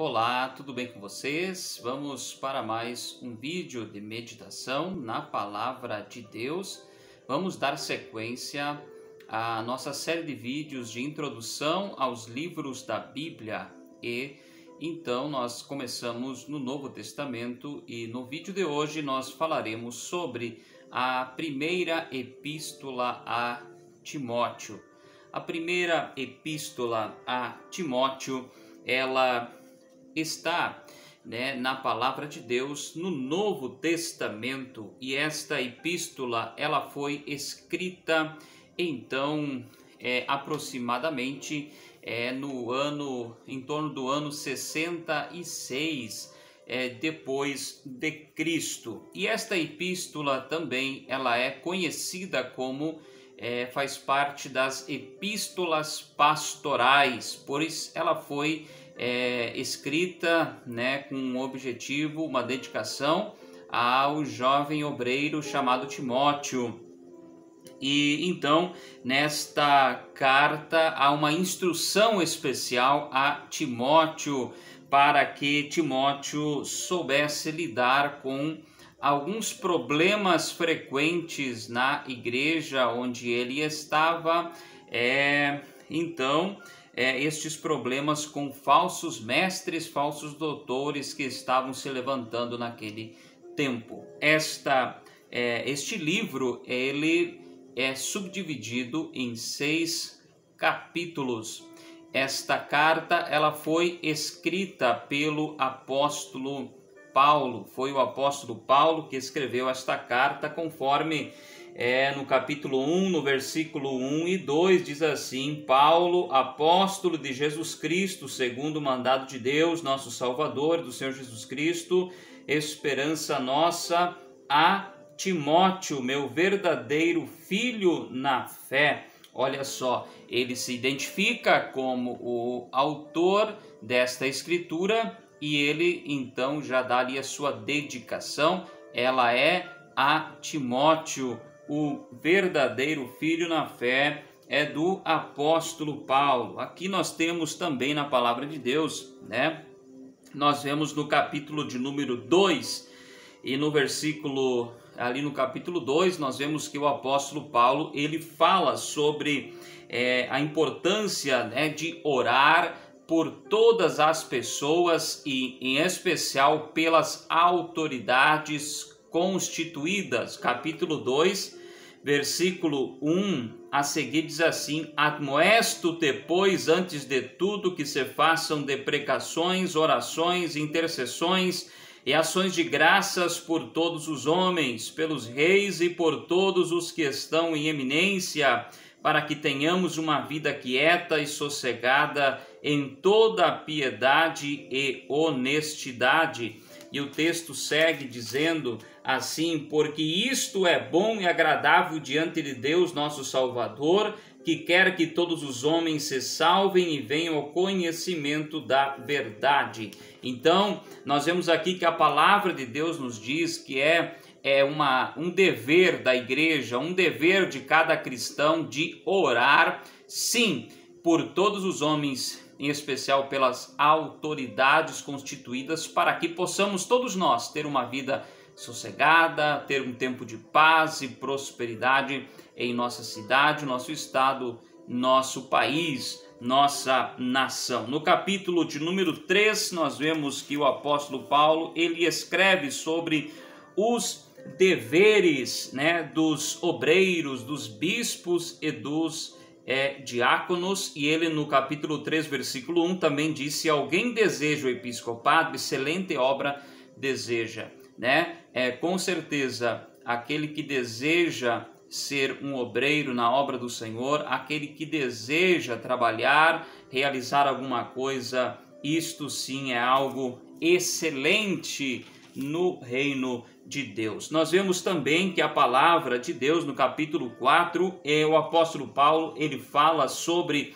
Olá, tudo bem com vocês? Vamos para mais um vídeo de meditação na Palavra de Deus. Vamos dar sequência à nossa série de vídeos de introdução aos livros da Bíblia. E então nós começamos no Novo Testamento e no vídeo de hoje nós falaremos sobre a primeira epístola a Timóteo. A primeira epístola a Timóteo, ela está na palavra de Deus no Novo Testamento, e esta epístola ela foi escrita então aproximadamente em torno do ano 66 depois de Cristo. E esta epístola também ela é conhecida como faz parte das epístolas pastorais, pois ela foi escrita com um objetivo, uma dedicação ao jovem obreiro chamado Timóteo. E então nesta carta há uma instrução especial a Timóteo para que Timóteo soubesse lidar com alguns problemas frequentes na igreja onde ele estava. Estes problemas com falsos mestres, falsos doutores que estavam se levantando naquele tempo. Este livro ele é subdividido em 6 capítulos. Esta carta ela foi escrita pelo apóstolo Paulo. Foi o apóstolo Paulo que escreveu esta carta, conforme no capítulo 1, no versículo 1 e 2, diz assim: Paulo, apóstolo de Jesus Cristo, segundo o mandado de Deus, nosso Salvador, do Senhor Jesus Cristo, esperança nossa, a Timóteo, meu verdadeiro filho na fé. Olha só, ele se identifica como o autor desta escritura e ele então já dá ali a sua dedicação. Ela é a Timóteo, o verdadeiro filho na fé, é do apóstolo Paulo. Aqui nós temos também na palavra de Deus, nós vemos no capítulo de número 2 e no versículo, ali no capítulo 2, nós vemos que o apóstolo Paulo, ele fala sobre a importância de orar por todas as pessoas e em especial pelas autoridades constituídas. Capítulo 2, versículo 1 a seguir diz assim: Admoesto-te, pois, antes de tudo, que se façam deprecações, orações, intercessões e ações de graças por todos os homens, pelos reis e por todos os que estão em eminência, para que tenhamos uma vida quieta e sossegada em toda piedade e honestidade. E o texto segue dizendo assim: porque isto é bom e agradável diante de Deus nosso Salvador, que quer que todos os homens se salvem e venham ao conhecimento da verdade. Então, nós vemos aqui que a palavra de Deus nos diz que um dever da igreja, um dever de cada cristão de orar, sim, por todos os homens, em especial pelas autoridades constituídas, para que possamos todos nós ter uma vida sossegada, ter um tempo de paz e prosperidade em nossa cidade, nosso estado, nosso país, nossa nação. No capítulo de número 3, nós vemos que o apóstolo Paulo, ele escreve sobre os deveres dos obreiros, dos bispos e dos diáconos, e ele no capítulo 3, versículo 1 também diz: se alguém deseja o episcopado, excelente obra deseja. Com certeza, aquele que deseja ser um obreiro na obra do Senhor, aquele que deseja trabalhar, realizar alguma coisa, isto sim é algo excelente no reino de Deus. Nós vemos também que a palavra de Deus no capítulo 4, o apóstolo Paulo, ele fala sobre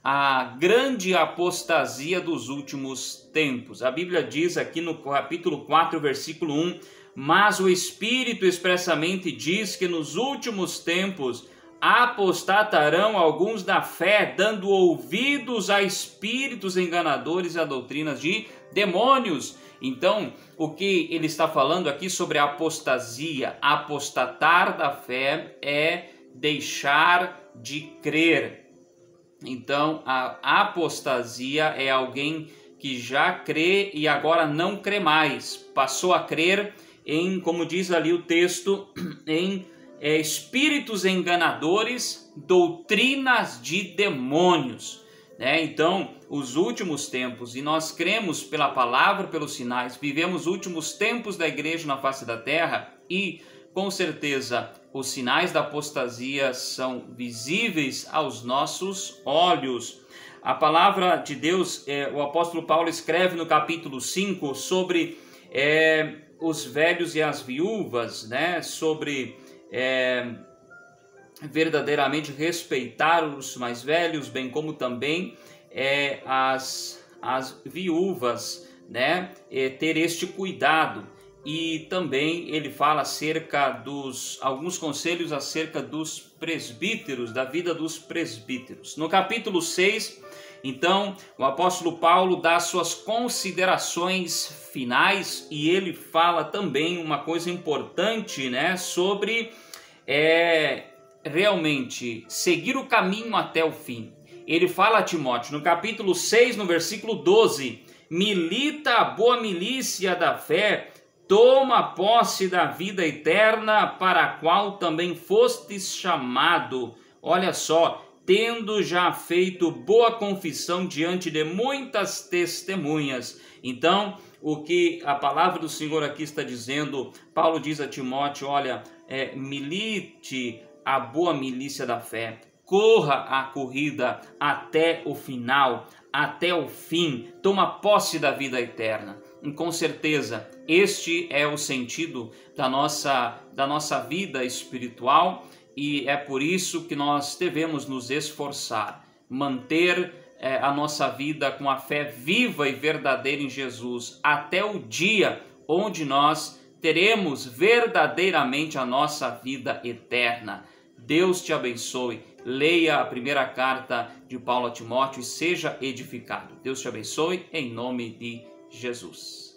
a grande apostasia dos últimos tempos. A Bíblia diz aqui no capítulo 4, versículo 1: mas o Espírito expressamente diz que nos últimos tempos apostatarão alguns da fé, dando ouvidos a espíritos enganadores e a doutrinas de demônios. Então, o que ele está falando aqui sobre a apostasia, apostatar da fé é deixar de crer. Então, a apostasia é alguém que já crê e agora não crê mais, passou a crer em, como diz ali o texto, em espíritos enganadores, doutrinas de demônios, né? Então, os últimos tempos, e nós cremos pela palavra, pelos sinais, vivemos os últimos tempos da igreja na face da terra e, com certeza, os sinais da apostasia são visíveis aos nossos olhos. A palavra de Deus, o apóstolo Paulo escreve no capítulo 5 sobre os velhos e as viúvas, né? Sobre verdadeiramente respeitar os mais velhos, bem como também as viúvas, né? Ter este cuidado. E também ele fala acerca alguns conselhos acerca dos presbíteros, da vida dos presbíteros. No capítulo 6, então, o apóstolo Paulo dá suas considerações finais e ele fala também uma coisa importante, né, sobre realmente seguir o caminho até o fim. Ele fala a Timóteo, no capítulo 6, no versículo 12, milita a boa milícia da fé, toma posse da vida eterna, para a qual também fostes chamado. Olha só, tendo já feito boa confissão diante de muitas testemunhas. Então, o que a palavra do Senhor aqui está dizendo, Paulo diz a Timóteo, olha, milite a boa milícia da fé, corra a corrida até o final, até o fim, toma posse da vida eterna. E com certeza, este é o sentido da nossa vida espiritual e é por isso que nós devemos nos esforçar, manter a nossa vida com a fé viva e verdadeira em Jesus até o dia onde nós teremos verdadeiramente a nossa vida eterna. Deus te abençoe. Leia a primeira carta de Paulo a Timóteo e seja edificado. Deus te abençoe em nome de Jesus.